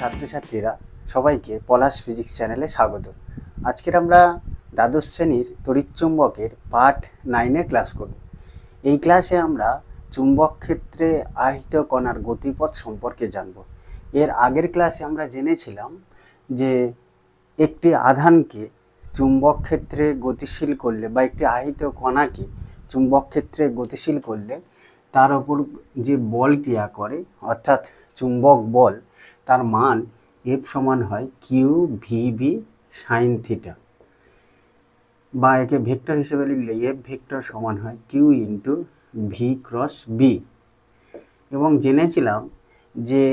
ছাত্রছাত্রীরা সবাইকে পলাশ ফিজিক্স চ্যানেলে স্বাগত। আজকের আমরা দ্বাদশ শ্রেণীর তড়িৎচুম্বকের পার্ট 9 ক্লাস করব। এই ক্লাসে আমরা চুম্বক ক্ষেত্রে আহিত কণার গতিপথ সম্পর্কে জানব। এর আগের ক্লাসে আমরা জেনেছিলাম যে একটি আধানকে চুম্বক ক্ষেত্রে গতিশীল করলে বা একটি আহিত কণাকে চুম্বক ক্ষেত্রে গতিশীল করলে তার উপর যে বল ক্রিয়া করে অর্থাৎ চুম্বক বল, তার মান F সমান হয় কিউ ভিবি সাইন থিটা, বা একে ভেক্টর হিসেবে লিখলে F ভেক্টর সমান হয় q into v cross B. এবং জেনেছিলাম যে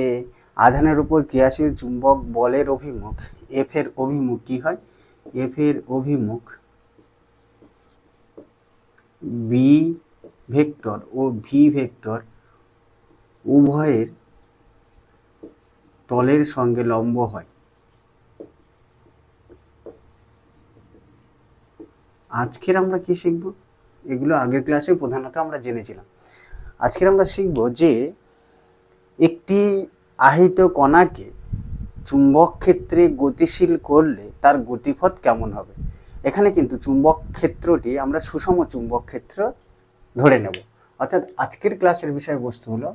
আধানের উপর ক্রিয়াশীল চুম্বক বলের অভিমুখ F এর অভিমুখ কী হয়, F এর অভিমুখ বি ভেক্টর ও ভি ভেক্টর উভয়ের তলের সঙ্গে লম্ব হয়। আজকের আমরা কি শিখব, এগুলো আগের ক্লাসে প্রধানত আমরা জেনেছিলাম। আজকের আমরা শিখব যে একটি আহিত কণাকে চুম্বক ক্ষেত্রে গতিশীল করলে তার গতিপথ কেমন হবে। এখানে কিন্তু চুম্বক ক্ষেত্রটি আমরা সুষম চুম্বক ক্ষেত্র ধরে নেব, অর্থাৎ আজকের ক্লাসের বিষয়বস্তু হলো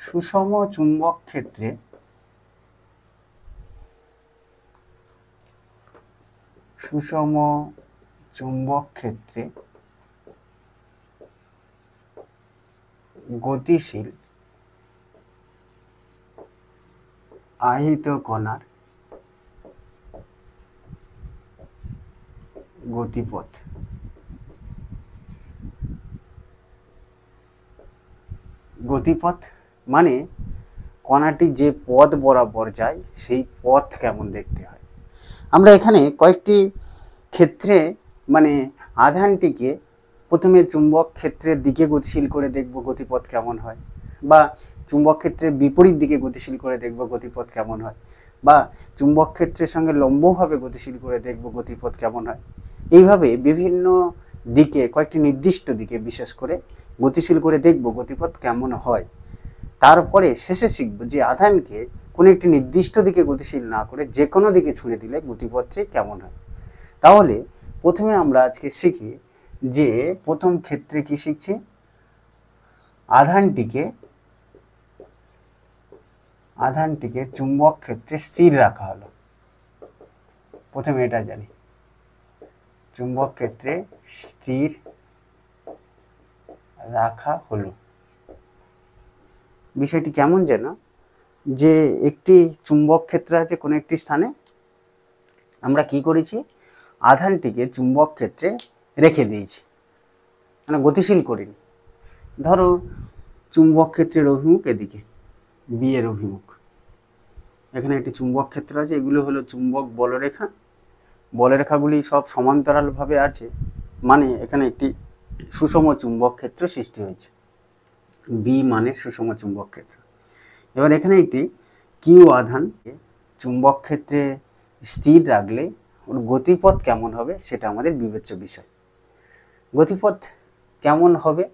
সুষম চুম্বক ক্ষেত্রে গতিশীল আহিত কণার গতিপথ। গতিপথ মানে কণাটি যে পথ বরাবর যায় সেই পথ কেমন দেখতে হয়। আমরা এখানে কয়েকটি ক্ষেত্রে মানে আধানটিকে প্রথমে চুম্বক ক্ষেত্রের দিকে গতিশীল করে দেখব গতিপথ কেমন হয়, বা চুম্বক ক্ষেত্রের বিপরীত দিকে গতিশীল করে দেখব গতিপথ কেমন হয়, বা চুম্বক ক্ষেত্রের সঙ্গে লম্বভাবে গতিশীল করে দেখব গতিপথ কেমন হয়। এইভাবে বিভিন্ন দিকে, কয়েকটি নির্দিষ্ট দিকে বিশেষ করে গতিশীল করে দেখব গতিপথ কেমন হয়। তারপরে শেষে শিখব যে আধানকে কোনো একটি নির্দিষ্ট দিকে গতিশীল না করে যে কোনো দিকে ছুঁড়ে দিলে গতিপথটি কেমন হয়। তাহলে প্রথমে আমরা আজকে শিখি যে প্রথম ক্ষেত্রে কি শিখছি, আধানটিকে চুম্বক ক্ষেত্রে স্থির রাখা হলো। প্রথমে এটা জানি, চুম্বক ক্ষেত্রে স্থির রাখা হলো। বিষয়টি কেমন যেন, যে একটি চুম্বক ক্ষেত্র আছে কোনো একটি স্থানে, আমরা কি করেছি, আধানটিকে চুম্বক ক্ষেত্রে রেখে দিয়েছি, মানে গতিশীল করিনি। ধরো চুম্বক ক্ষেত্রের অভিমুখ এদিকে, বি এর অভিমুখ, এখানে একটি চুম্বক ক্ষেত্র আছে, এগুলো হলো চুম্বক বলরেখা। বলরেখাগুলি সব সমান্তরালভাবে আছে, মানে এখানে একটি সুষম চুম্বক ক্ষেত্র সৃষ্টি হয়েছে, বি মানে সুষম চুম্বক ক্ষেত্র। এবার এখানে একটি কিউ আধান চুম্বক ক্ষেত্রে স্থির রাখলে ওর গতিপথ কেমন হবে সেটা আমাদের বিবেচ্য বিষয়। গতিপথ কেমন হবে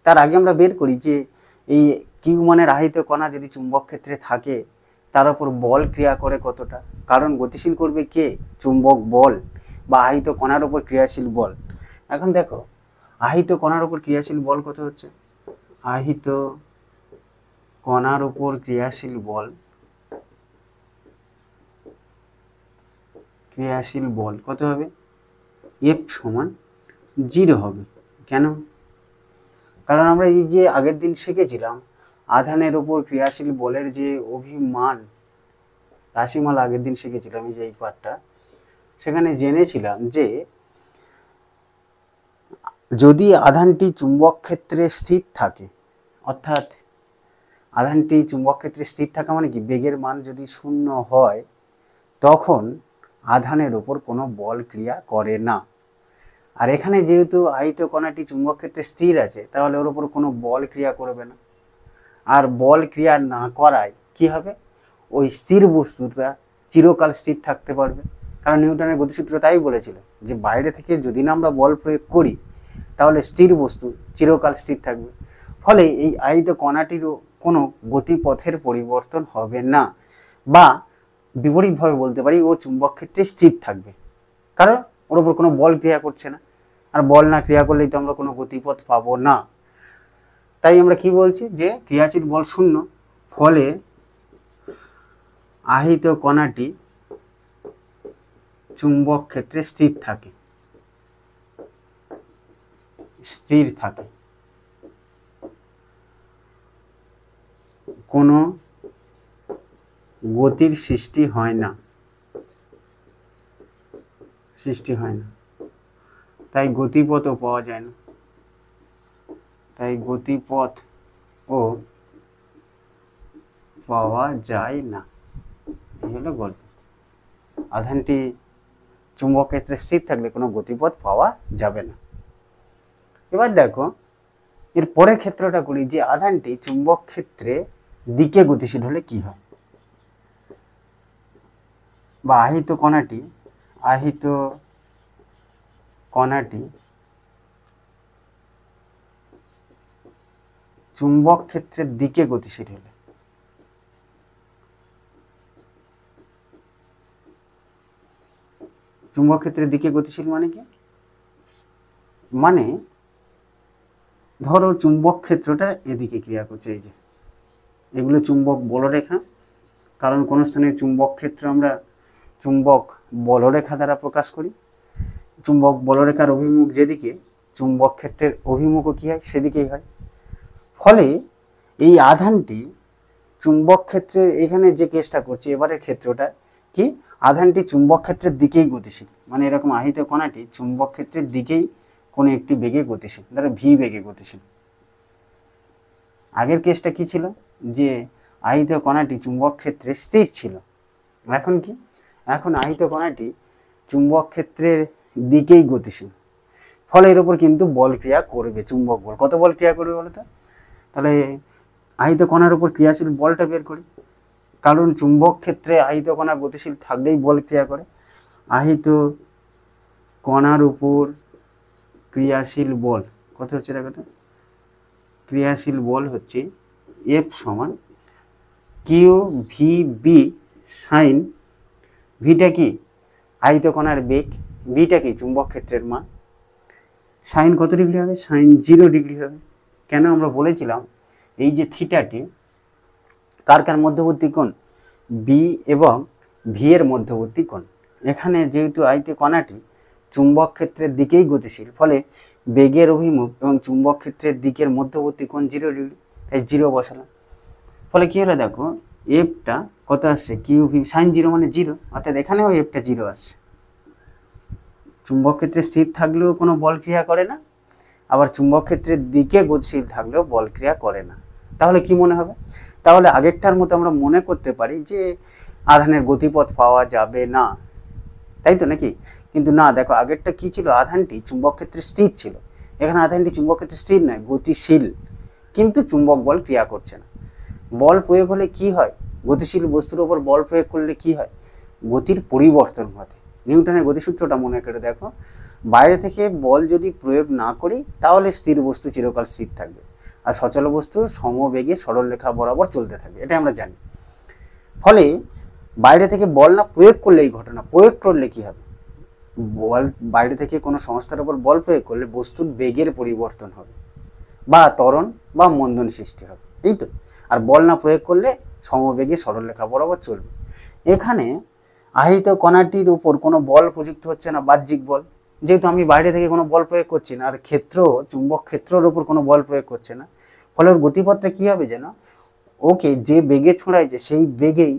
তার আগে আমরা বের করি যে এই কিউ মানের আহিত কণা যদি চুম্বক ক্ষেত্রে থাকে তার উপর বল ক্রিয়া করে কতটা, কারণ গতিশীল করবে কে, চুম্বক বল বা আহিত কণার উপর ক্রিয়াশীল বল। এখন দেখো আহিত কণার উপর ক্রিয়াশীল বল কত হচ্ছে, আহিত কণার উপর ক্রিয়াশীল বল কত হবে, F সমান 0 হবে। কেন, কারণ আমরা এই যে আগের দিন শিখেছিলাম আধানের উপর ক্রিয়াশীল বলের যে অভিমান রাশিমালা, আগের দিন শিখেছিলাম এই যে এই পার্টটা, সেখানে জেনেছিলাম যে যদি আধানটি চুম্বক ক্ষেত্রে স্থির থাকে, অর্থাৎ আধানটি চুম্বক ক্ষেত্রে স্থির থাকা মানে কি, বেগের মান যদি 0 হয় তখন আধানের ওপর কোনো বল ক্রিয়া করে না। আর এখানে যেহেতু আহিত কণাটি চুম্বক ক্ষেত্রে স্থির আছে তাহলে ওর ওপর কোনো বল ক্রিয়া করবে না। আর বল ক্রিয়া না করায় কি হবে, ওই স্থির বস্তুটা চিরকাল স্থির থাকতে পারবে। কারণ নিউটনের গতিসূত্র তাই বলেছিল যে বাইরে থেকে যদি না আমরা বল প্রয়োগ করি তাহলে স্থির বস্তু চিরকাল স্থির থাকবে। ফলে এই আহিত কণাটিরও কোনো গতিপথের পরিবর্তন হবে না, বা বিপরীতভাবে বলতে পারি ও চুম্বক ক্ষেত্রে স্থির থাকবে, কারণ ওর উপর কোনো বল ক্রিয়া করছে না, আর বল না ক্রিয়া করলেই তো আমরা কোনো গতিপথ পাবো না। তাই আমরা কি বলছি যে ক্রিয়াশীল বল শূন্য, ফলে আহিত কণাটি চুম্বক ক্ষেত্রে স্থির থাকে, কোনো গতির সৃষ্টি হয় না, তাই গতিপথও পাওয়া যায় না, এই হলো গল্প। আধানটি চুম্বক ক্ষেত্রে স্থির থাকলে কোনো গতিপথ পাওয়া যাবে না। এবার দেখো এর পরের ক্ষেত্রটা করি, যে আধানটি চুম্বক ক্ষেত্রে দিকে গতিশীল হলে কি হয়, বা আহিত কণাটি চুম্বক ক্ষেত্রের দিকে গতিশীল হলে, চুম্বক ক্ষেত্রের দিকে গতিশীল মানে কি, মানে ধরো চুম্বক ক্ষেত্রটা এদিকে ক্রিয়া করছে, এই যে এগুলো চুম্বক বলরেখা, কারণ কোন স্থানের চুম্বক ক্ষেত্র আমরা চুম্বক বলরেখা দ্বারা প্রকাশ করি। চুম্বক বলরেখার অভিমুখ যেদিকে, চুম্বক ক্ষেত্রের অভিমুখও কি হয়, সেদিকেই হয়। ফলে এই আধানটি চুম্বক ক্ষেত্রে, এখানে যে কেসটা করছি এবারের ক্ষেত্রটা কি, আধানটি চুম্বক ক্ষেত্রের দিকেই গতিশীল, মানে এরকম আহিত কণাটি চুম্বক ক্ষেত্রের দিকেই কোনো একটি বেগে গতিশীল, ধরো ভি বেগে গতিশীল। আগের কেসটা কি ছিল, যে আহিত কণাটি চুম্বক ক্ষেত্রে স্থির ছিল, এখন কি, এখন আহিত কণাটি চুম্বক ক্ষেত্রের দিকেই গতিশীল, ফলে এর উপর কিন্তু বল ক্রিয়া করবে, চুম্বক বল। কত বল ক্রিয়া করবে বলো তো, তাহলে আহিত কণার উপর ক্রিয়াশীল বলটা বের করি, কারণ চুম্বক ক্ষেত্রে আহিত কণা গতিশীল থাকলেই বল ক্রিয়া করে। আহিত কণার উপর ক্রিয়াশীল বল কত হচ্ছে, দেখো তো, ক্রিয়াশীল বল হচ্ছে এফ সমান কিউ ভি বি সাইন, ভিটা কি আহিত কণার বেগ, বিটা কি চুম্বক ক্ষেত্রের মান, সাইন কত ডিগ্রি হবে, সাইন 0 ডিগ্রি হবে। কেন, আমরা বলেছিলাম এই যে থিটাটি কার মধ্যবর্তী কোণ, বি এবং ভি এর মধ্যবর্তী কোণ। এখানে যেহেতু আহিত কণাটি চুম্বক ক্ষেত্রের দিকেই গতিশীল, ফলে বেগের অভিমুখ এবং চুম্বক ক্ষেত্রের দিকের মধ্যবর্তী কোণ 0 ডিগ্রি, তাই 0 বসালাম। ফলে কি হলো, দেখো এফটা কত আসছে, কিউ ভি সাইন 0 মানে 0, অর্থাৎ এখানেও এফটা 0 আসছে। চুম্বক ক্ষেত্রে স্থির থাকলেও কোনো বল ক্রিয়া করে না, আবার চুম্বক ক্ষেত্রের দিকে গতিশীল থাকলেও বল ক্রিয়া করে না। তাহলে কি মনে হবে, তাহলে আগেরটার মতো আমরা মনে করতে পারি যে আধানের গতিপথ পাওয়া যাবে না, তাই তো নাকি? কিন্তু না, দেখো আগেরটা কি ছিল, আধানটি চুম্বক ক্ষেত্রে স্থির ছিল, এখানে আধানটি চুম্বক ক্ষেত্রে স্থির নয়, গতিশীল, কিন্তু চুম্বক বল ক্রিয়া করছে না। বল প্রয়োগ হলে কি হয়, গতিশীল বস্তুর উপর বল প্রয়োগ করলে কি হয়, গতির পরিবর্তন ঘটে। নিউটনের গতিসূত্রটা মনে করে দেখো, বাইরে থেকে বল যদি প্রয়োগ না করি তাহলে স্থির বস্তু চিরকাল স্থির থাকবে, আর সচল বস্তু সমবেগে সরলরেখা বরাবর চলতে থাকবে, এটা আমরা জানি। ফলে বাইরে থেকে বল না প্রয়োগ করলে এই ঘটনা, প্রয়োগ করলে কি হবে, বল বাইরে থেকে কোনো সংস্থার উপর বল প্রয়োগ করলে বস্তুর বেগের পরিবর্তন হবে, বা ত্বরণ বা মন্দন সৃষ্টি হবে, এই তো। আর বল না প্রয়োগ করলে সমবেগে সরলরেখা বরাবর চলবে। এখানে আহিত কণাটির উপর কোনো বল প্রযুক্ত হচ্ছে না, বাহ্যিক বল, যেহেতু আমি বাইরে থেকে কোনো বল প্রয়োগ করছি না, আর ক্ষেত্র চুম্বক ক্ষেত্রের উপর কোনো বল প্রয়োগ করছে না, ফলে ওর গতিপথটা কী হবে যেন, ওকে যে বেগে ছোঁড়াইছে সেই বেগেই,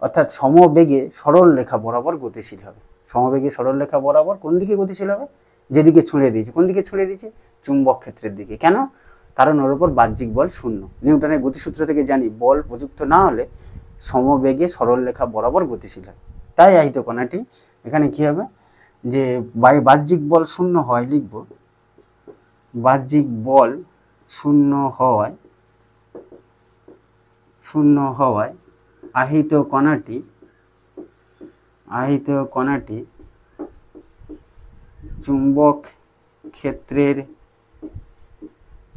অর্থাৎ সমবেগে সরলরেখা বরাবর গতিশীল হবে। সমবেগে সরলরেখা বরাবর কোন দিকে গতিশীল হবে, যেদিকে ছুঁড়ে দিয়েছে, কোন দিকে ছুঁড়ে দিয়েছে, চুম্বক ক্ষেত্রের দিকে। কেন, কারণ ওর উপর বাহ্যিক বল শূন্য। নিউটনের গতিসূত্র থেকে জানি বল প্রযুক্ত না হলে সমবেগে সরলরেখা বরাবর গতিশীল হয়। তাই আহিত কণাটি এখানে কি হবে, যে বাহ্যিক বল শূন্য হয়, লিখব বাহ্যিক বল শূন্য হওয়ায় আহিত কণাটি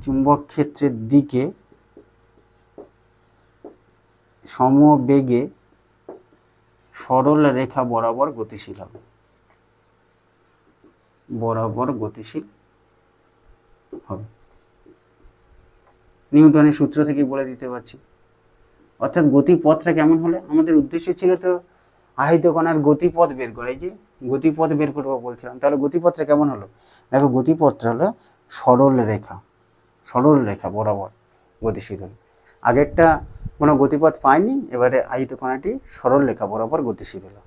চুম্বক ক্ষেত্রের দিকে সমবেগে সরল রেখা বরাবর গতিশীল হবে, বরাবর গতিশীল হবে। নিউটনের সূত্র থেকে বলে দিতে পারছি। অর্থাৎ গতিপথটা কেমন হলে, আমাদের উদ্দেশ্য ছিল তো আহিত কণার গতিপথ বের করা, এই যে গতিপথ বের করবো বলছিলাম, তাহলে গতিপথটা কেমন হলো? দেখো গতিপথটা হলো সরল রেখা, সরল রেখা বরাবর গতিশীল হলো। আগেরটা কোনো গতিপথ পায়নি, এবারে আহিত কণাটি সরল রেখা বরাবর গতিশীল হলো।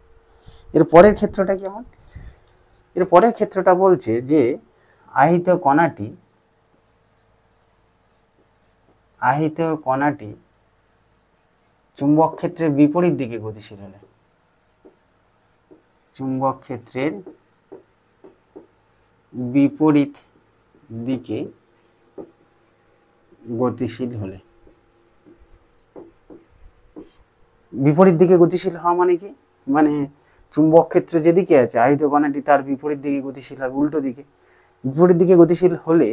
এর পরের ক্ষেত্রটা কেমন? এর পরের ক্ষেত্রটা বলছে যে আহিত কণাটি চুম্বক ক্ষেত্রের বিপরীত দিকে গতিশীল হলে, চুম্বক ক্ষেত্রের বিপরীত দিকে গতিশীল হলে, বিপরীত দিকে গতিশীল হওয়া মানে কি? মানে চুম্বক ক্ষেত্র যেদিকে আছে আহিত কণাটি তার বিপরীত দিকে গতিশীল হবে, উল্টো দিকে। বিপরীত দিকে গতিশীল হলে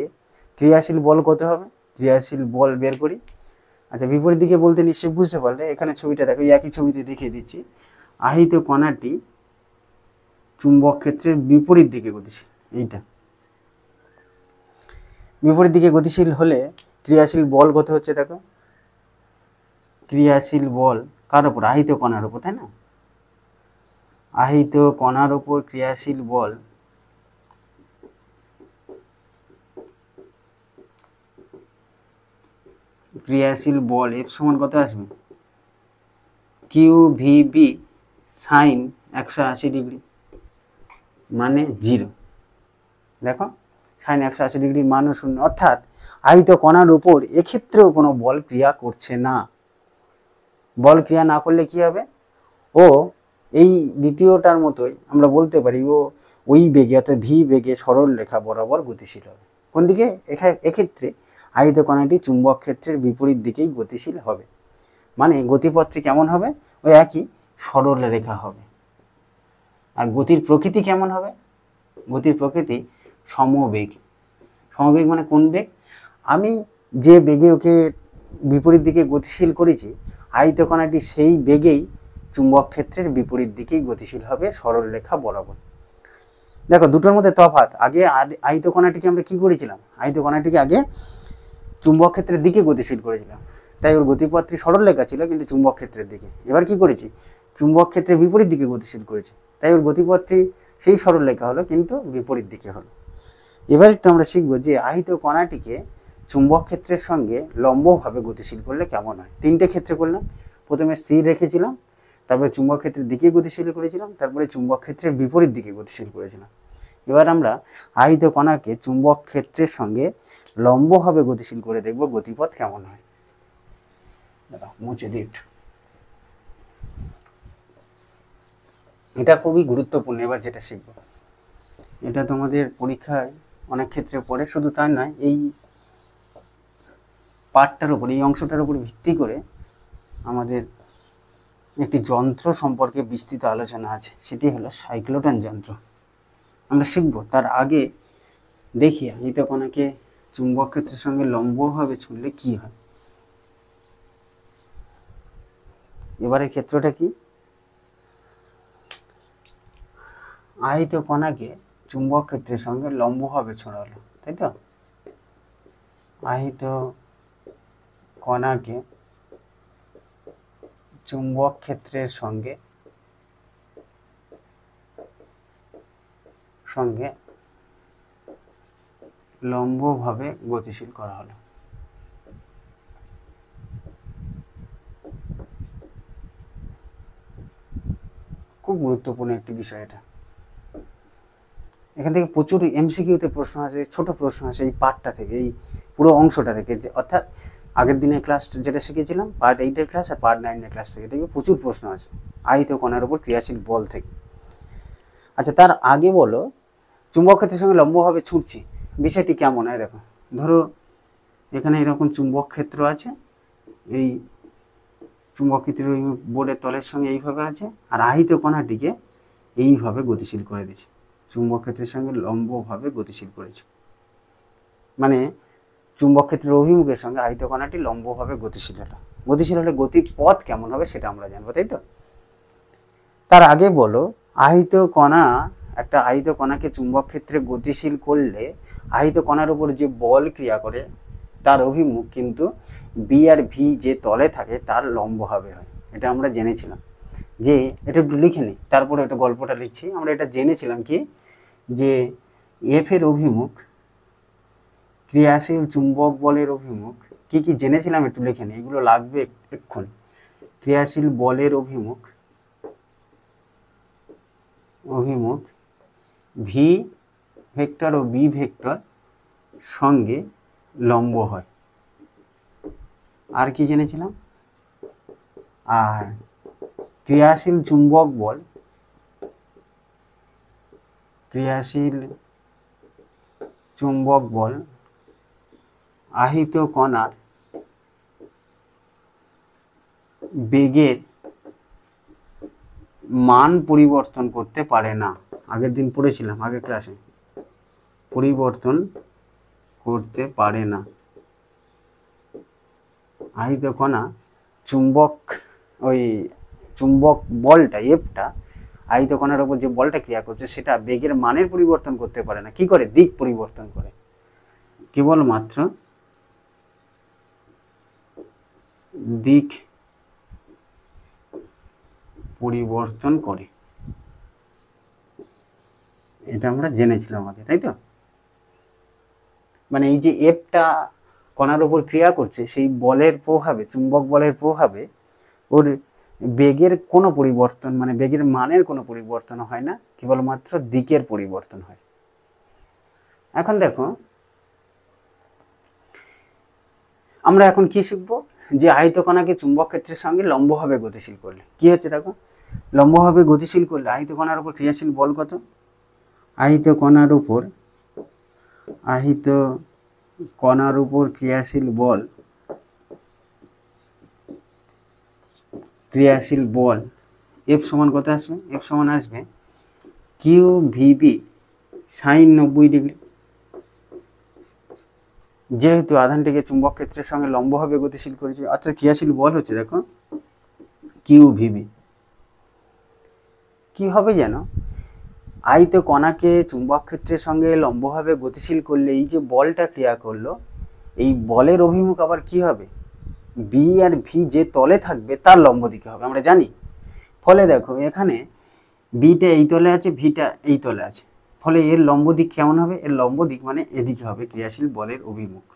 ক্রিয়াশীল বল কত হবে? ক্রিয়াশীল বল বের করি। আচ্ছা, বিপরীত দিকে বলতে নিশ্চয়ই বুঝতে পারলে, এখানে ছবিটা দেখো, একই ছবিতে দেখিয়ে দিচ্ছি। আহিত কণাটি চুম্বক ক্ষেত্রের বিপরীত দিকে গতিশীল, এইটা বিপরীত দিকে গতিশীল হলে ক্রিয়াশীল বল কত হচ্ছে দেখো, ক্রিয়াশীল বল কার উপর? আহিত কণার উপর, তাই না? আহিত কণার উপর ক্রিয়াশীল বল এফ সমান কত আসবে? Q v B sine 180 degree মানে 0। দেখো সাইন 180 ডিগ্রি মান 0, অর্থাৎ আহিত কণার উপর এক্ষেত্রেও কোনো বল ক্রিয়া করছে না। বল ক্রিয়া না করলে কি হবে? ও এই দ্বিতীয়টার মতোই আমরা বলতে পারি, ও ওই বেগে অর্থাৎ ভি বেগে সরল রেখা বরাবর গতিশীল হবে। কোন দিকে? এক্ষেত্রে আহিত কণাটি চুম্বক ক্ষেত্রের বিপরীত দিকেই গতিশীল হবে। মানে গতিপথটি কেমন হবে? ওই একই সরল রেখা হবে। আর গতির প্রকৃতি কেমন হবে? গতির প্রকৃতি সমবেগ। সমবেগ মানে কোন বেগ? আমি যে বেগে ওকে বিপরীত দিকে গতিশীল করেছি, আহিত কণাটি সেই বেগেই চুম্বক ক্ষেত্রের বিপরীত দিকেই গতিশীল হবে সরল রেখা বরাবর। দেখো দুটোর মধ্যে তফাৎ। আগে আহিত কণাটিকে আমরা কি করেছিলাম? আহিত কণাটিকে আগে চুম্বক ক্ষেত্রের দিকে গতিশীল করেছিলাম, তাই ওর গতিপথটি সরল রেখা ছিল কিন্তু চুম্বক ক্ষেত্রের দিকে। এবার কি করেছি? চুম্বক ক্ষেত্রের বিপরীত দিকে গতিশীল করেছি, তাই ওর গতিপথটি সেই সরল রেখা হলো কিন্তু বিপরীত দিকে হলো। এবার একটু আমরা শিখবো যে আহিত কণাটিকে চুম্বক ক্ষেত্রের সঙ্গে লম্বভাবে গতিশীল করলে কেমন হয়। তিনটে ক্ষেত্রে করলাম। প্রথমে স্থির রেখেছিলাম, তারপরে চুম্বক ক্ষেত্রের দিকে গতিশীল করেছিলাম, তারপরে চুম্বক ক্ষেত্রের বিপরীত দিকে গতিশীল করেছিলাম। এবার আমরা আহিত কণাকে চুম্বক ক্ষেত্রের সঙ্গে লম্বভাবে গতিশীল করে দেখব গতিপথ কেমন হয়। মুছে দিই। এটা খুবই গুরুত্বপূর্ণ। এবার যেটা শিখব, এটা তোমাদের পরীক্ষায় অনেক ক্ষেত্রে পড়ে। শুধু তাই নয়, এই পার্টটার উপর, এই অংশটার উপর ভিত্তি করে আমাদের একটি যন্ত্র সম্পর্কে বিস্তৃত আলোচনা আছে, সেটি হলো সাইক্লোটন যন্ত্র। আমরা শিখব। তার আগে দেখি আহিত কণাকে চুম্বক ক্ষেত্রের সঙ্গে লম্বভাবে ছুঁড়লে কি হয়। এবারে ক্ষেত্রটা কি? আহিত কণাকে চুম্বক ক্ষেত্রের সঙ্গে লম্বভাবে ছোঁড়ালো, তাই তো? আহিত কণাকে চুম্বক ক্ষেত্রের সঙ্গে লম্বভাবে গতিশীল করা হলো। খুব গুরুত্বপূর্ণ একটি বিষয় এটা। এখান থেকে প্রচুর এমসিকিউতে প্রশ্ন আছে, ছোট প্রশ্ন আছে এই পার্টটা থেকে, এই পুরো অংশটা থেকে। অর্থাৎ আগের দিনের ক্লাস যেটা শিখেছিলাম পার্ট 8-এর ক্লাস আর পার্ট 9-এর ক্লাস থেকে দেখবে প্রচুর প্রশ্ন আছে আহিত কণার উপর ক্রিয়াশীল বল থেকে। আচ্ছা, তার আগে বলো, চুম্বক ক্ষেত্রের সঙ্গে লম্বভাবে ছুটছি, বিষয়টি কেমন হয় দেখো। ধরো এখানে এরকম চুম্বক ক্ষেত্র আছে, এই চুম্বক ক্ষেত্রের ওই বোর্ডের তলের সঙ্গে এইভাবে আছে, আর আহিত কণাটিকে এইভাবে গতিশীল করে দিয়েছে, চুম্বক ক্ষেত্রের সঙ্গে লম্বভাবে গতিশীল করেছে। মানে চুম্বক ক্ষেত্রের অভিমুখের সঙ্গে আহিত কণাটি লম্বভাবে গতিশীল হলো। গতিশীল হলে গতিপথ কেমন হবে সেটা আমরা জানবো, তাই তো? তার আগে বলো, আহিত কণা, একটা আহিত কণাকে চুম্বক ক্ষেত্রে গতিশীল করলে আহিত কণার উপর যে বল ক্রিয়া করে তার অভিমুখ কিন্তু বি আর ভি যে তলে থাকে তার লম্বভাবে হয়। এটা আমরা জেনেছিলাম। যে এটা একটু লিখে নিই, তারপরে একটা গল্পটা লিখছি। আমরা এটা জেনেছিলাম কি, যে এফ এর অভিমুখ ক্রিয়াশীল চুম্বক বলের অভিমুখ, কি কি জেনেছিলাম একটু লিখে নিই, এগুলো লাগবে এক্ষুনি। ক্রিয়াশীল বলের অভিমুখ ভি ভেক্টর ও বি ভেক্টর সঙ্গে লম্ব হয়। আর কি জেনেছিলাম, আর ক্রিয়াশীল চুম্বক বল আহিত কণার বেগের মান পরিবর্তন করতে পারে না। আগের দিন পড়েছিলাম, আগের ক্লাসে, পরিবর্তন করতে পারে না। আহিত কণা চুম্বক বলটা এফটা আহিত কণার উপর যে বলটা ক্রিয়া করছে সেটা বেগের মানের পরিবর্তন করতে পারে না। কি করে? দিক পরিবর্তন করে, কেবলমাত্র দিক পরিবর্তন করে। এটা আমরা জেনেছিলাম আগে, তাই তো? মানে এই যে এফটা কণার উপর ক্রিয়া করছে, সেই বলের প্রভাবে, চুম্বক বলের প্রভাবে ওর বেগের কোনো পরিবর্তন, মানে বেগের মানের কোনো পরিবর্তন হয় না, কেবলমাত্র দিকের পরিবর্তন হয়। এখন দেখো, আমরা এখন কি শিখব, যে আহিত কণাকে চুম্বক ক্ষেত্রের সঙ্গে লম্বভাবে গতিশীল করলে কি হচ্ছে। দেখো, লম্বভাবে গতিশীল করলে আহিত কণার উপর ক্রিয়াশীল বল কত? আহিত কণার উপর ক্রিয়াশীল বল এফ সমান কত আসবে? এফ সমান আসবে কিউ ভিবি সাইন 90 ডিগ্রি। যেহেতু আধানটিকে চুম্বক ক্ষেত্রের সঙ্গে লম্বভাবে গতিশীল করেছে, অর্থাৎ ক্রিয়াশীল বল হচ্ছে, দেখো, কিউ ভিবি। কি হবে যেন, আহিত কণাকে চুম্বক ক্ষেত্রের সঙ্গে লম্বভাবে গতিশীল করলে এই যে বলটা ক্রিয়া করলো, এই বলের অভিমুখ আবার কি হবে? বি আর ভি যে তলে থাকবে তার লম্ব দিকে হবে, আমরা জানি। ফলে দেখো, এখানে বিটা এই তলে আছে, ভিটা এই তলে আছে, ফলে এর লম্ব দিক কেমন হবে? এর লম্ব দিক মানে এদিকে হবে ক্রিয়াশীল বলের অভিমুখ।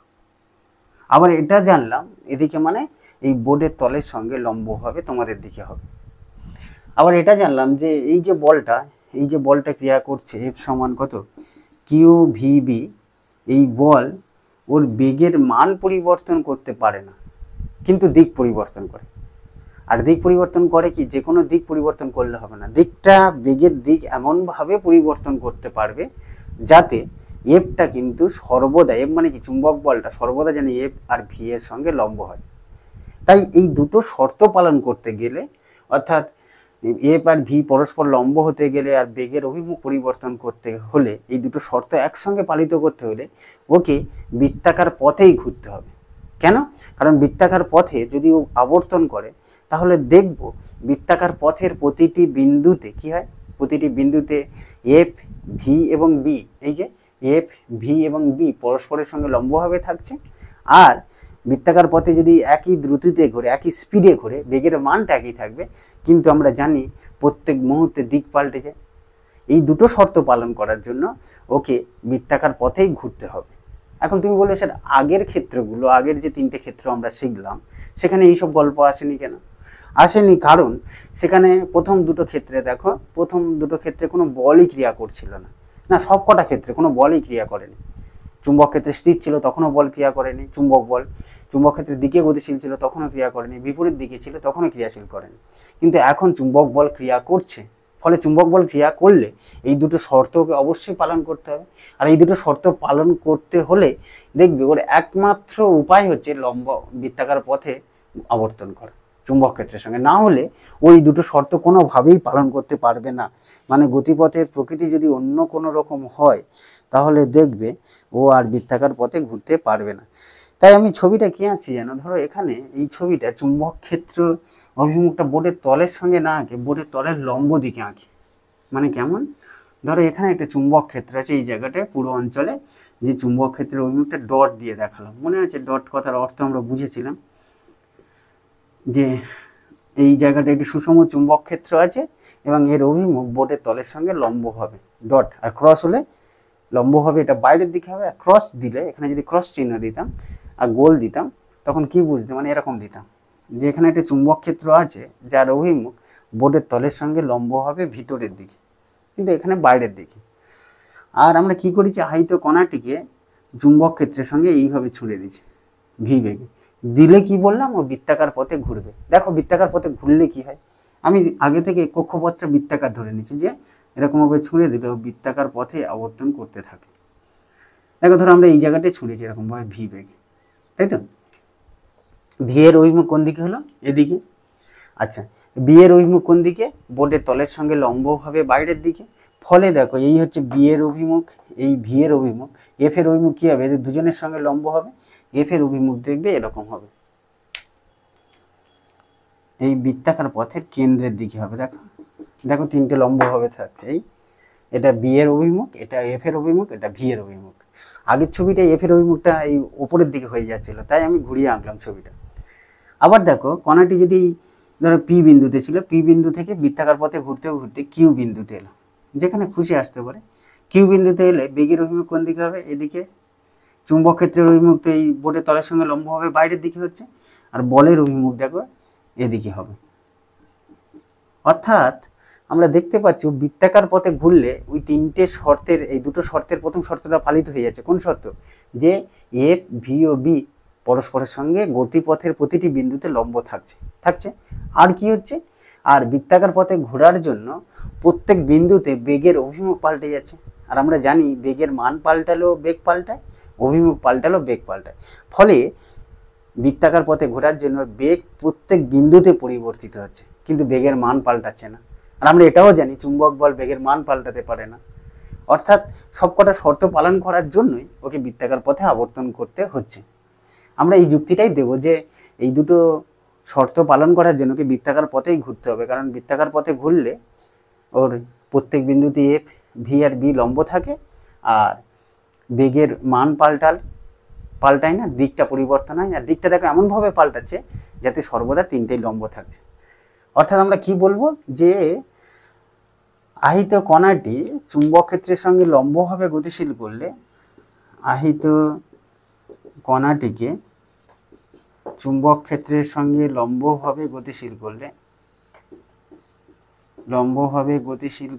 আবার এটা জানলাম, এদিকে মানে এই বোর্ডের তলের সঙ্গে লম্বভাবে তোমাদের দিকে হবে। আবার এটা জানলাম যে এই যে বলটা ক্রিয়া করছে এফ সমান কত? Q v B. এই বল ওর বেগের মান পরিবর্তন করতে পারে না, কিন্তু দিক পরিবর্তন করে। আর দিক পরিবর্তন করে কি, যে কোনো দিক পরিবর্তন করলে হবে না, দিকটা, বেগের দিক এমনভাবে পরিবর্তন করতে পারবে যাতে এফটা কিন্তু সর্বদা, এফ মানে কি, চুম্বক বলটা সর্বদা যেন এফ আর ভি এর সঙ্গে লম্ব হয়। তাই এই দুটো শর্ত পালন করতে গেলে, অর্থাৎ এফ আর ভি পরস্পর লম্ব হতে গেলে আর বেগের অভিমুখ পরিবর্তন করতে হলে, এই দুটো শর্ত একসঙ্গে পালিত করতে হলে ওকে বৃত্তাকার পথেই ঘুরতে হবে। কেন? কারণ বৃত্তাকার পথে যদি ও আবর্তন করে, তাহলে দেখব বৃত্তাকার পথের প্রতিটি বিন্দুতে কি হয়, প্রতিটি বিন্দুতে এফ ভি এবং বি, এই যে এফ ভি এবং বি পরস্পরের সঙ্গে লম্বভাবে থাকছে। আর বৃত্তাকার পথে যদি একই দ্রুতিতে ঘোরে, একই স্পিডে ঘোরে, বেগের মানটা একই থাকবে, কিন্তু আমরা জানি প্রত্যেক মুহূর্তে দিক পাল্টে যায়। এই দুটো শর্ত পালন করার জন্য ওকে বৃত্তাকার পথেই ঘুরতে হবে। এখন তুমি বলবে, স্যার আগের ক্ষেত্রগুলো, আগের যে 3টে ক্ষেত্র আমরা শিখলাম, সেখানে এইসব গল্প আসেনি কেন? আসেনি কারণ সেখানে প্রথম দুটো ক্ষেত্রে দেখো, প্রথম দুটো ক্ষেত্রে কোনো বলই ক্রিয়া করছিল না। সব কটা ক্ষেত্রে কোনো বলই ক্রিয়া করেনি। চুম্বক ক্ষেত্রে স্থির ছিল, তখনও বল ক্রিয়া করেনি, চুম্বক বল। চুম্বক ক্ষেত্রের দিকে গতিশীল ছিল, তখনও ক্রিয়া করেনি। বিপরীত দিকে ছিল, তখনও ক্রিয়াশীল করেনি। কিন্তু এখন চুম্বক বল ক্রিয়া করছে, ফলে চুম্বক বল ক্রিয়া করলে এই দুটো শর্তকে অবশ্যই পালন করতে হবে। আর এই দুটো শর্ত পালন করতে হলে দেখবে ওর একমাত্র উপায় হচ্ছে লম্ব বৃত্তাকার পথে আবর্তন করা চুম্বক ক্ষেত্রের সঙ্গে। না হলে ওই দুটো শর্ত কোনোভাবেই পালন করতে পারবে না। মানে গতিপথের প্রকৃতি যদি অন্য কোনো রকম হয়, তাহলে দেখবে ও আর বৃত্তাকার পথে ঘুরতে পারবে না। তাই আমি ছবিটা কি আঁকছি জানো, ধরো এখানে এই ছবিটা চুম্বক ক্ষেত্র অভিমুখটা বোর্ডের তলের সঙ্গে না আঁকে বোর্ডের তলের লম্ব দিকে আঁকি। মানে কেমন, ধরো এখানে একটা চুম্বক ক্ষেত্র আছে, এই জায়গাটায় পুরো অঞ্চলে যে চুম্বক ক্ষেত্রের অভিমুখটা ডট দিয়ে দেখালাম, মনে আছে ডট কথার অর্থ আমরা বুঝেছিলাম যে এই জায়গাটা একটি সুষম চুম্বক ক্ষেত্র আছে এবং এর অভিমুখ বোর্ডের তলের সঙ্গে লম্ব হবে, ডট আর ক্রস হলে লম্ব হবে, এটা বাইরের দিকে হবে। আর ক্রস দিলে এখানে যদি ক্রস চিহ্ন দিতাম আর গোল দিতাম তখন কি বুঝতে, মানে এরকম দিতাম যে এখানে একটা চুম্বক ক্ষেত্র আছে যার অভিমুখ বোর্ডের তলের সঙ্গে লম্ব হবে ভিতরের দিকে, কিন্তু এখানে বাইরের দিকে। আর আমরা কি করেছি, আহিত কণাটিকে চুম্বক ক্ষেত্রের সঙ্গে এইভাবে ছুঁড়ে দিয়েছি ভি বেগে, দিলে কি বললাম, ও বৃত্তাকার পথে ঘুরবে। দেখো বৃত্তাকার পথে ঘুরলে কি হয়, আমি আগে থেকে কক্ষপথটা বৃত্তাকার ধরে নিচ্ছি যে এরকমভাবে ছুঁড়ে দিলে ও বৃত্তাকার পথে আবর্তন করতে থাকে। দেখো ধরো আমরা এই জায়গাটায় ছুঁড়েছি এরকমভাবে ভি বেগে, তাই তো। ভি এর অভিমুখ কোন দিকে হলো, এদিকে। আচ্ছা, বি এর অভিমুখ কোন দিকে, বোর্ডের তলের সঙ্গে লম্বভাবে বাইরের দিকে। ফলে দেখো এই হচ্ছে বি এর অভিমুখ, এই ভি এর অভিমুখ, এফ এর অভিমুখ কী হবে, এদের দুজনের সঙ্গে লম্ব হবে, এফ এর অভিমুখ দেখবে এরকম হবে, এই বৃত্তাকার পথের কেন্দ্রের দিকে হবে। দেখো দেখো তিনটে লম্বভাবে থাকছে, এই এটা বি এর অভিমুখ, এটা এফ এর অভিমুখ, এটা ভি এর অভিমুখ। আগের ছবিটা এফ এর অভিমুখটা এই ওপরের দিকে হয়ে যাচ্ছিলো, তাই আমি ঘুরিয়ে আঁকলাম ছবিটা। আবার দেখো কণাটি যদি ধরো পি বিন্দুতে ছিল, পি বিন্দু থেকে বৃত্তাকার পথে ঘুরতে ঘুরতে কিউ বিন্দুতে এলো, যেখানে খুশি আসতে পারে। কিউ বিন্দুতে এলে বেগের অভিমুখ কোন দিকে হবে, এদিকে। চুম্বক ক্ষেত্রের অভিমুখ তো এই বোর্ডের তলের সঙ্গে লম্বভাবে বাইরের দিকে হচ্ছে, আর বলের অভিমুখ দেখো এদিকে হবে। অর্থাৎ আমরা দেখতে পাচ্ছি বৃত্তাকার পথে ঘুরলে ওই তিনটে শর্তের, এই দুটো শর্তের প্রথম শর্তটা পালিত হয়ে যাচ্ছে। কোন শর্ত, যে এফ ভি ও বি পরস্পরের সঙ্গে গতিপথের প্রতিটি বিন্দুতে লম্ব থাকছে। আর কি হচ্ছে, আর বৃত্তাকার পথে ঘোরার জন্য প্রত্যেক বিন্দুতে বেগের অভিমুখ পাল্টে যাচ্ছে। আর আমরা জানি বেগের মান পাল্টালেও বেগ পাল্টায়, অভিমুখ পাল্টালেও বেগ পাল্টায়। ফলে বৃত্তাকার পথে ঘোরার জন্য বেগ প্রত্যেক বিন্দুতে পরিবর্তিত হচ্ছে, কিন্তু বেগের মান পাল্টাচ্ছে না। আর আমরা এটাও জানি চুম্বক বল বেগের মান পাল্টাতে পারে না। অর্থাৎ সবকটা শর্ত পালন করার জন্যই ওকে বৃত্তাকার পথে আবর্তন করতে হচ্ছে। আমরা এই যুক্তিটাই দেব যে এই দুটো শর্ত পালন করার জন্য ওকে বৃত্তাকার পথেই ঘুরতে হবে, কারণ বৃত্তাকার পথে ঘুরলে ওর প্রত্যেক বিন্দুতে এফ ভি আর বি লম্ব থাকে, আর বেগের মান পাল্টায় না, দিকটা পরিবর্তন হয়। আর দিকটা দেখো এমনভাবে পাল্টাচ্ছে যাতে সর্বদা তিনটেই লম্ব থাকছে। অর্থাৎ আমরা কি বলবো, যে আহিত কণাটি চুম্বক ক্ষেত্রের সঙ্গে লম্বভাবে গতিশীল করলে, আহিত কণাটিকে চুম্বক ক্ষেত্রের সঙ্গে লম্বভাবে গতিশীল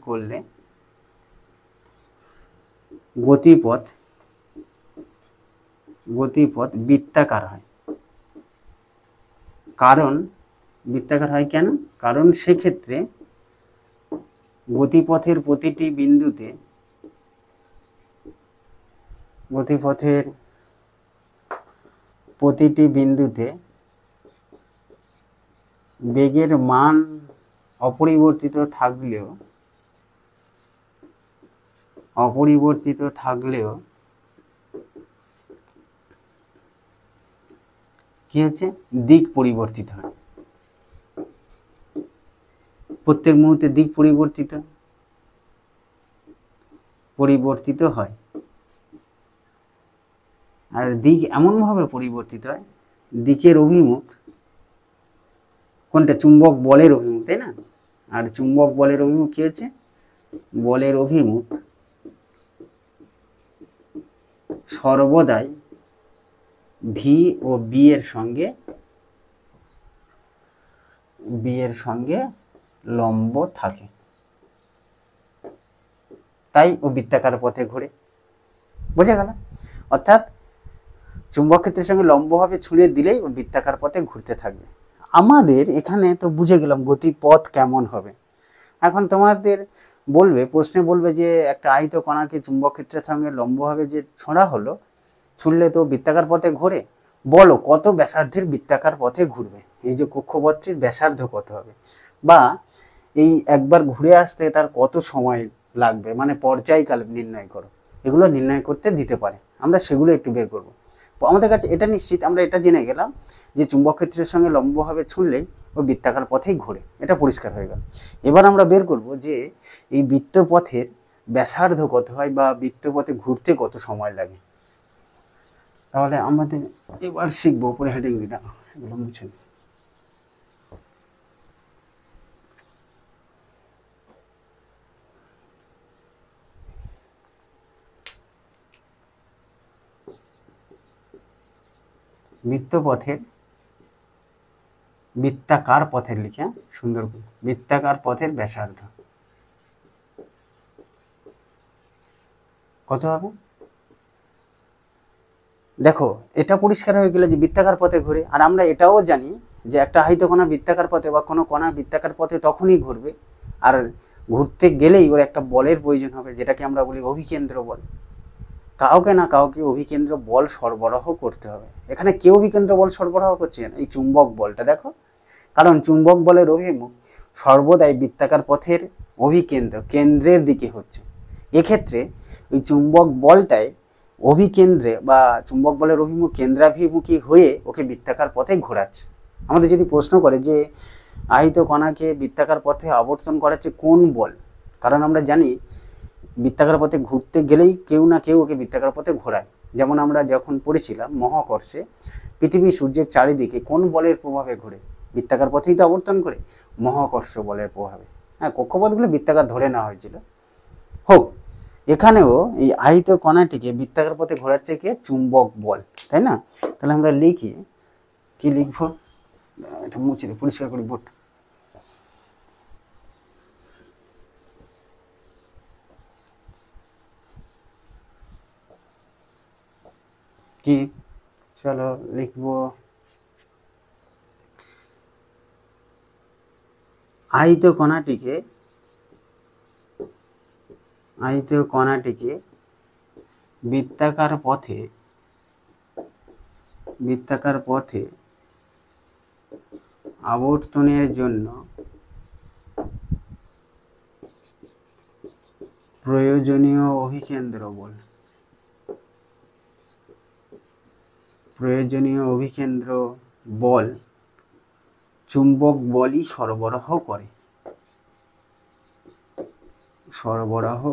করলে গতিপথ বৃত্তাকার হয়। কারণ বৃত্তাকার হয় কেন, কারণ সেক্ষেত্রে গতিপথের প্রতিটি বিন্দুতে বেগের মান অপরিবর্তিত থাকলেও কি হচ্ছে, দিক পরিবর্তিত হয়। প্রত্যেক মুহূর্তে দিক পরিবর্তিত হয়। আর দিক এমনভাবে পরিবর্তিত হয়, দিকের অভিমুখ কোনটা, চুম্বক বলের অভিমুখ, তাই না। আর চুম্বক বলের অভিমুখ কি হচ্ছে, বলের অভিমুখ সর্বদাই ভি ও বি এর সঙ্গে লম্ব থাকে, তাই ও বৃত্তাকার পথে ঘোরে। বোঝা গেল। অর্থাৎ চুম্বক ক্ষেত্রের সঙ্গে লম্বভাবে ছুঁড়ে দিলেই ও বৃত্তাকার পথে ঘুরতে থাকবে। আমাদের এখানে তো বুঝে গেলাম গতিপথ কেমন হবে। এখন তোমাদের প্রশ্নে বলবে যে একটা আহিত কণাকে চুম্বক ক্ষেত্রের সঙ্গে লম্বভাবে যে ছোঁড়া হলো, ছুঁড়লে তো বৃত্তাকার পথে ঘোরে, বলো কত ব্যাসার্ধের বৃত্তাকার পথে ঘুরবে, এই যে কক্ষপথটির ব্যাসার্ধ কত হবে, বা এই একবার ঘুরে আসতে তার কত সময় লাগবে, মানে পর্যায়কাল নির্ণয় করো। এগুলো নির্ণয় করতে দিতে পারে, আমরা সেগুলো একটু বের করব। আমাদের কাছে এটা নিশ্চিত, আমরা এটা জেনে গেলাম যে চুম্বক ক্ষেত্রের সঙ্গে লম্বভাবে ছুঁড়লেই ও বৃত্তাকার পথেই ঘোরে, এটা পরিষ্কার হয়ে গেল। এবার আমরা বের করব যে এই বৃত্তপথের ব্যাসার্ধ কত হয় বা বৃত্তপথে ঘুরতে কত সময় লাগে। তাহলে আমাদের এবার শিখবো, উপরে হেডিং দিলাম, এগুলো মুছে নিই। বৃত্তাকার পথের লিখে সুন্দর করে, বৃত্তাকার পথের ব্যাসার্ধ কত হবে? দেখো এটা পরিষ্কার হয়ে গেলে যে বৃত্তাকার পথে ঘুরে, আর আমরা এটাও জানি যে একটা আহিত কণা বৃত্তাকার পথে বা কোনো কণা বৃত্তাকার পথে তখনই ঘুরবে, আর ঘুরতে গেলেই ওর একটা বলের প্রয়োজন হবে, যেটাকে আমরা বলি অভিকেন্দ্র বল। কাউকে না কাউকে অভিকেন্দ্র বল সরবরাহ করতে হবে। এখানে কেউ অভিকেন্দ্র বল সরবরাহ করছে না, এই চুম্বক বলটা দেখো, কারণ চুম্বক বলের অভিমুখ সর্বদাই বৃত্তাকার পথের কেন্দ্রের দিকে হচ্ছে। এক্ষেত্রে ওই চুম্বক বলটায় অভিকেন্দ্রে বা চুম্বক বলের অভিমুখ কেন্দ্রাভিমুখী হয়ে ওকে বৃত্তাকার পথে ঘোরাচ্ছে। আমাদের যদি প্রশ্ন করে যে আহিত কণাকে বৃত্তাকার পথে আবর্তন করাচ্ছে কোন বল, কারণ আমরা জানি বৃত্তাকার পথে ঘুরতে গেলেই কেউ না কেউ ওকে বৃত্তাকার পথে ঘোরায়। যেমন আমরা যখন পড়েছিলাম মহাকর্ষে, পৃথিবী সূর্যের চারিদিকে কোন বলের প্রভাবে ঘুরে? বৃত্তাকার পথেই তো আবর্তন করে, মহাকর্ষ বলের প্রভাবে। হ্যাঁ, কক্ষপথগুলো বৃত্তাকার ধরে নেওয়া হয়েছিল। হোক, এখানেও এই আহিত কণাটিকে বৃত্তাকার পথে ঘোরাচ্ছে কে? চুম্বক বল, তাই না? তাহলে আমরা লিখি, কি লিখবো, এটা মুছে দিই, পরিষ্কার করি বোর্ড। কি, চলো লিখবো, আহিত কণাটিকে বৃত্তাকার পথে আবর্তনের জন্য প্রয়োজনীয় অভিকেন্দ্র বল চুম্বক বলই সরবরাহ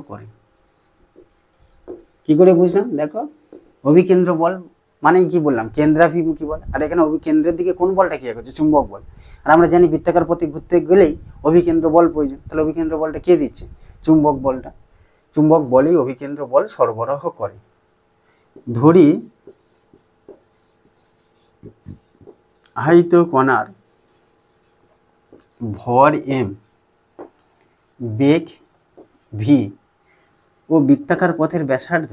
করে। কি করে বুঝলাম? দেখো, অভিকেন্দ্র বল মানে কি বললাম? কেন্দ্রাভিমুখী বল। আর এখানে অভিকেন্দ্রের দিকে কোন বলটা কি করছে? চুম্বক বল। আর আমরা জানি বৃত্তাকার পথে ঘুরতে গেলেই অভিকেন্দ্র বল প্রয়োজন। তাহলে অভিকেন্দ্র বলটা কে দিচ্ছে? চুম্বক বলটা। চুম্বক বলই অভিকেন্দ্র বল সরবরাহ করে। ধরি আহিত কণার ভর m, বেগ v ও বৃত্তাকার পথের ব্যাসার্ধ।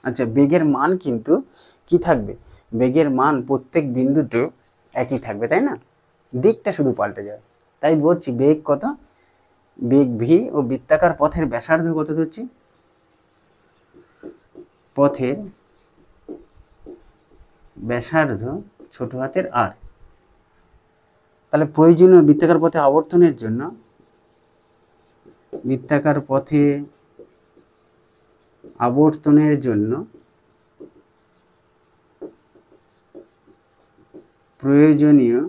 আচ্ছা, বেগের মান কিন্তু কি থাকবে? বেগের মান প্রত্যেক বিন্দুতে একই থাকবে, তাই না? দিকটা শুধু পাল্টে যাবে। তাই বলছি বেগ কত? বেগ v ও বৃত্তাকার পথের ব্যাসার্ধ কত ধরছি? পথের ব্যাসার্ধ ছোট হাতের r। তাহলে প্রয়োজনীয় বৃত্তাকার পথে আবর্তনের জন্য প্রয়োজনীয়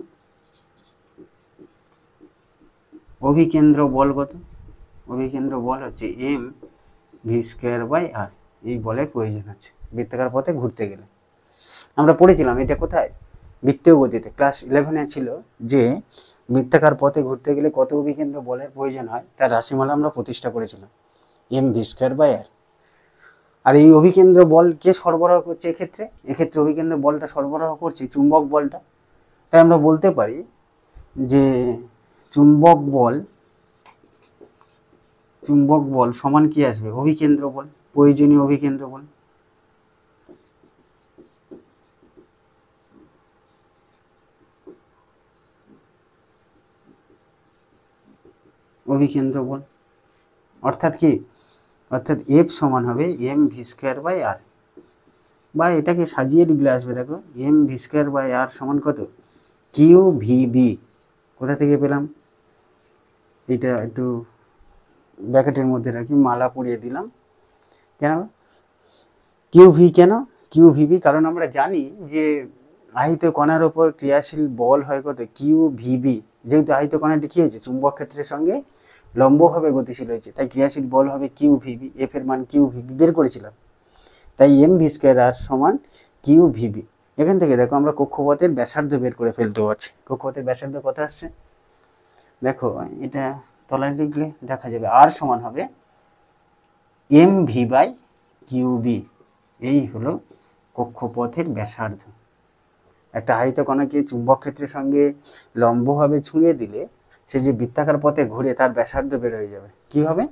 অভিকেন্দ্র বল কত? অভিকেন্দ্র বল হচ্ছে mv²/r। এই বলের প্রয়োজন হচ্ছে বৃত্তাকার পথে ঘুরতে গেলে। আমরা পড়েছিলাম এটা কোথায়? বৃত্তীয় গতিতে, ক্লাস 11-এ ছিল যে বৃত্তাকার পথে ঘুরতে গেলে কত অভিকেন্দ্র বলের প্রয়োজন হয়, তার রাশিমালা আমরা প্রতিষ্ঠা করেছিলাম, mv²/r। আর এই অভিকেন্দ্র বল কে সরবরাহ করছে? এক্ষেত্রে অভিকেন্দ্র বলটা সরবরাহ করছে চুম্বক বলটা। তাই আমরা বলতে পারি যে চুম্বক বল সমান কি আসবে? অভিকেন্দ্র বল, প্রয়োজনীয় অভিকেন্দ্র বল। অর্থাৎ কি? অর্থাৎ F সমান হবে mv²/r, বা এটাকে সাজিয়ে লিখলে আসবে, দেখো mv²/r সমান কত? QVB। কোথা থেকে পেলাম? এটা একটু ব্র্যাকেটের মধ্যে রাখি, মালা পরিয়ে দিলাম। কেন QV? কেন? কিউ ভিবি, কারণ আমরা জানি যে আহিত কণার ওপর ক্রিয়াশীল বল হয় কত, কিউ ভিবি। যেহেতু আহিত কণাটি কী হয়েছে, চুম্বক ক্ষেত্রের সঙ্গে লম্বভাবে গতিশীল হয়েছে, তাই ক্রিয়াশীল বল হবে কিউ ভিবি। এফ এর মান কিউ ভিবি বের করেছিলাম, তাই এম ভি স্কোয়ার আর সমান কিউ ভিবি। এখান থেকে দেখো আমরা কক্ষপথের ব্যাসার্ধ বের করে ফেলতে পারছি। কক্ষপথের ব্যাসার্ধ কত আসছে দেখো, এটা তলায় লিখলে দেখা যাবে, আর সমান হবে m v by q B. এই হলো কক্ষপথের ব্যাসার্ধ। একটা আহিত কণাকে চুম্বক ক্ষেত্রের সঙ্গে লম্বভাবে ছুঁয়ে দিলে সে যে বৃত্তাকার পথে ঘুরে তার ব্যাসার্ধ বের হয়ে যাবে। কি হবে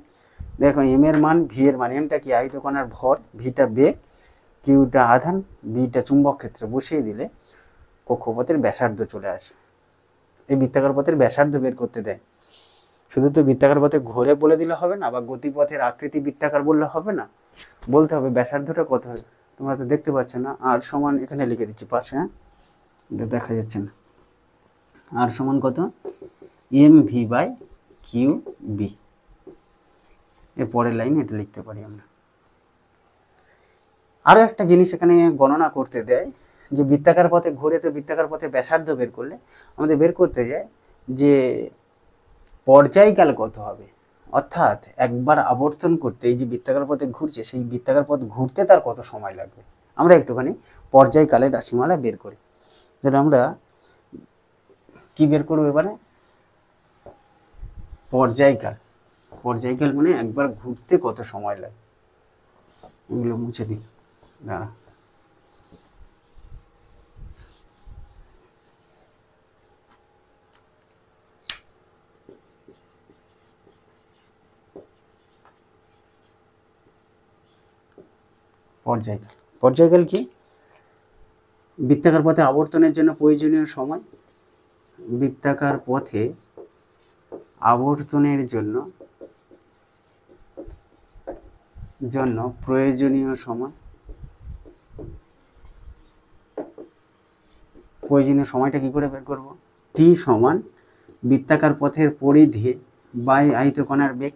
দেখো, এম এর মান, ভি এর মান, এমটা কি আহিত কণার ভর, ভিটা বেগ, কিউটা আধান, বিটা চুম্বক ক্ষেত্রে বসিয়ে দিলে কক্ষপথের ব্যাসার্ধ চলে আসে। এই বৃত্তাকার পথের ব্যাসার্ধ বের করতে দেয়। শুধু তো বৃত্তাকার পথে ঘুরে বলে দিলে হবে না, বা গতিপথের আকৃতি বৃত্তাকার বললে হবে না, বলতে হবে ব্যাসার্ধটা কত হয়। তোমরা তো দেখতে পাচ্ছ না, আর সমান এখানে লিখে দিচ্ছি পাশে, হ্যাঁ এটা দেখা যাচ্ছে না। আর সমান কত, m v by q B. এর পরের লাইন এটা লিখতে পারি আমরা। আরও একটা জিনিস এখানে গণনা করতে দেয়, যে বৃত্তাকার পথে ঘুরে তো বৃত্তাকার পথে ব্যাসার্ধ বের করলে আমাদের বের করতে যায় যে পর্যায়কাল কত হবে, অর্থাৎ একবার আবর্তন করতে এই যে বৃত্তাকার পথে ঘুরছে, সেই বৃত্তাকার পথ ঘুরতে তার কত সময় লাগবে। আমরা একটুখানি পর্যায়কালের রাশিমালা বের করি। যেটা আমরা কি বের করবো এবারে, পর্যায়কাল। পর্যায়কাল মানে একবার ঘুরতে কত সময় লাগে। এগুলো মুছে দিই, দাঁড়া। পর্যায়কাল, পর্যায়কাল কি, বৃত্তাকার পথে আবর্তনের জন্য প্রয়োজনীয় সময়, বৃত্তাকার পথে আবর্তনের জন্য প্রয়োজনীয় সময়। প্রয়োজনীয় সময়টা কি করে বের করব, টি সমান বৃত্তাকার পথের পরিধি বাই আহিত কণার বেগ,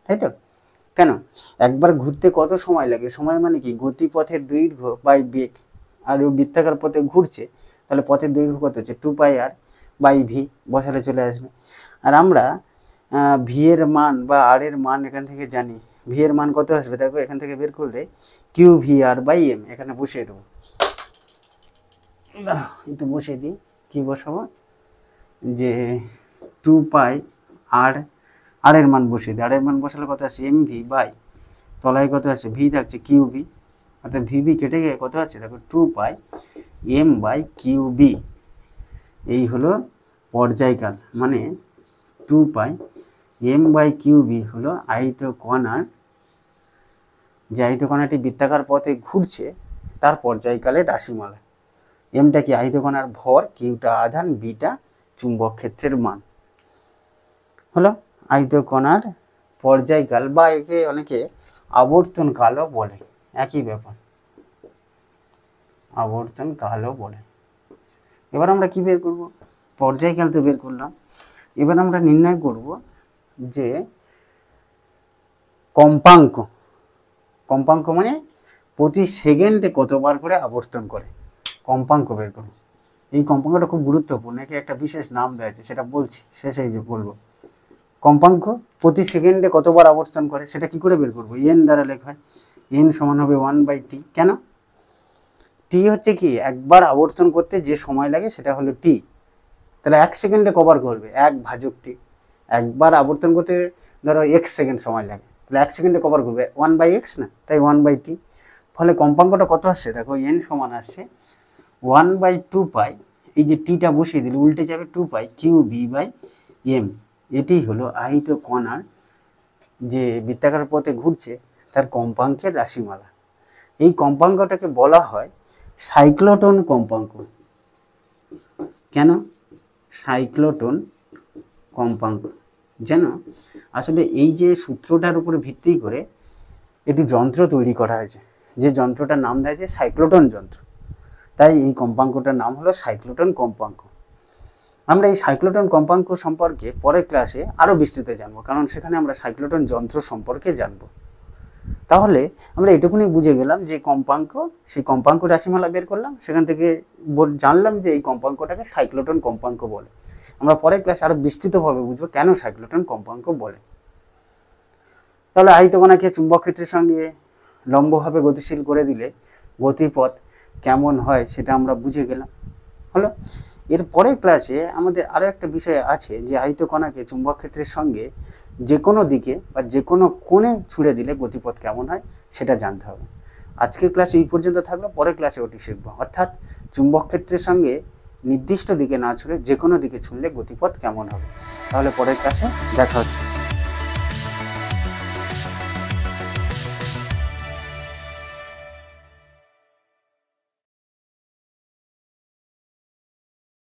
তাই তো। কেন, একবার ঘুরতে কত সময় লাগে, সময় মানে কি গতিপথের দৈর্ঘ্য বাই বেগ, আর ও বৃত্তাকার পথে ঘুরছে, তাহলে পথের দৈর্ঘ্য কত হচ্ছে 2πr বাই ভি, বসালে চলে আসবে। আর আমরা ভি এর মান বা আর এর মান এখান থেকে জানি, ভি এর মান কত আসবে দেখো, এখান থেকে বের করলে q v r by m, এখানে বসিয়ে দেবো। একটু বসিয়ে দিই, কি বসাবো, যে 2πr, আর এর মান বসিয়ে দিই। আর এর মান বসালে কত আছে, এম ভি বাই, তলায় কত আছে ভি থাকছে কিউ বি, অর্থাৎ ভিবি কেটে গিয়ে কত আছে দেখো 2πm বাই কিউ বি। এই হলো পর্যায়কাল, মানে 2πm বাই কিউ বি হলো আহিত কণার, যে আহিত কণাটি বৃত্তাকার পথে ঘুরছে তার পর্যায়কালের রাশিমালা। এমটা কি আহিত কণার ভর, কিউটা আধান, বিটা চুম্বক ক্ষেত্রের মান। হলো আহিত কণার পর্যায়কাল, বা একে অনেকে আবর্তন কালও বলে, একই ব্যাপার, আবর্তন কালও বলে। এবার আমরা কি বের করব, পর্যায়কাল তো বের করলাম, এবার আমরা নির্ণয় করব যে কম্পাঙ্ক। কম্পাঙ্ক মানে প্রতি সেকেন্ডে কতবার করে আবর্তন করে, কম্পাঙ্ক বের করব। এই কম্পাঙ্কটা খুব গুরুত্বপূর্ণ, একে একটা বিশেষ নাম দেওয়া আছে, সেটা বলছি শেষে যে বলবো। কম্পাঙ্ক প্রতি সেকেন্ডে কতবার আবর্তন করে সেটা কি করে বের করবো, এন দ্বারা লেখা হয়। এন সমান হবে 1/t। কেন, টি হচ্ছে কি একবার আবর্তন করতে যে সময় লাগে সেটা হলো টি। তাহলে 1 সেকেন্ডে কভার করবে 1/t। একবার আবর্তন করতে ধরো x সেকেন্ড সময় লাগে, তাহলে 1 সেকেন্ডে কভার করবে 1/x না, তাই 1/t। ফলে কম্পাঙ্কটা কত আসছে দেখো, এন সমান আসছে 1/2π, এই যে টিটা বসিয়ে দিলে উল্টে যাবে 2π কিউ বি বাই এম। এটি হলো আহিত কণার যে বৃত্তাকার পথে ঘুরছে তার কম্পাঙ্কের রাশিমালা। এই কম্পাঙ্কটাকে বলা হয় সাইক্লোটন কম্পাঙ্ক। কেন সাইক্লোটন কম্পাঙ্ক, যেন আসলে এই যে সূত্রটার উপরে ভিত্তি করে একটি যন্ত্র তৈরি করা হয়েছে, যে যন্ত্রটার নাম দেওয়া হয়েছে সাইক্লোটন যন্ত্র, তাই এই কম্পাঙ্কটার নাম হলো সাইক্লোটন কম্পাঙ্ক। আমরা এই সাইক্লোটন কম্পাঙ্ক সম্পর্কে পরের ক্লাসে আরও বিস্তৃত জানবো, কারণ সেখানে আমরা সাইক্লোটন যন্ত্র সম্পর্কে জানবো। তাহলে আমরা এটুকুনি বুঝে গেলাম যে কম্পাঙ্ক, সেই কম্পাঙ্ক রাশিমালা বের করলাম, সেখান থেকে জানলাম যে এই কম্পাঙ্কটাকে সাইক্লোটন কম্পাঙ্ক বলে। আমরা পরের ক্লাসে আরো বিস্তৃতভাবে বুঝবো কেন সাইক্লোটন কম্পাঙ্ক বলে। তাহলে আহিত কণাকে চুম্বক ক্ষেত্রের সঙ্গে লম্বভাবে গতিশীল করে দিলে গতিপথ কেমন হয় সেটা আমরা বুঝে গেলাম। হলো, এর পরের ক্লাসে আমাদের আরও একটা বিষয় আছে যে আহিত কণাকে চুম্বক ক্ষেত্রের সঙ্গে যে কোনো দিকে বা যে কোনো কোণে ছুঁড়ে দিলে গতিপথ কেমন হয় সেটা জানতে হবে। আজকের ক্লাসে এই পর্যন্ত থাকলো, পরের ক্লাসে ওটি শিখবো, অর্থাৎ চুম্বক ক্ষেত্রের সঙ্গে নির্দিষ্ট দিকে না ছুঁড়ে যে কোনো দিকে ছুঁড়লে গতিপথ কেমন হবে। তাহলে পরের ক্লাসে দেখা হচ্ছে।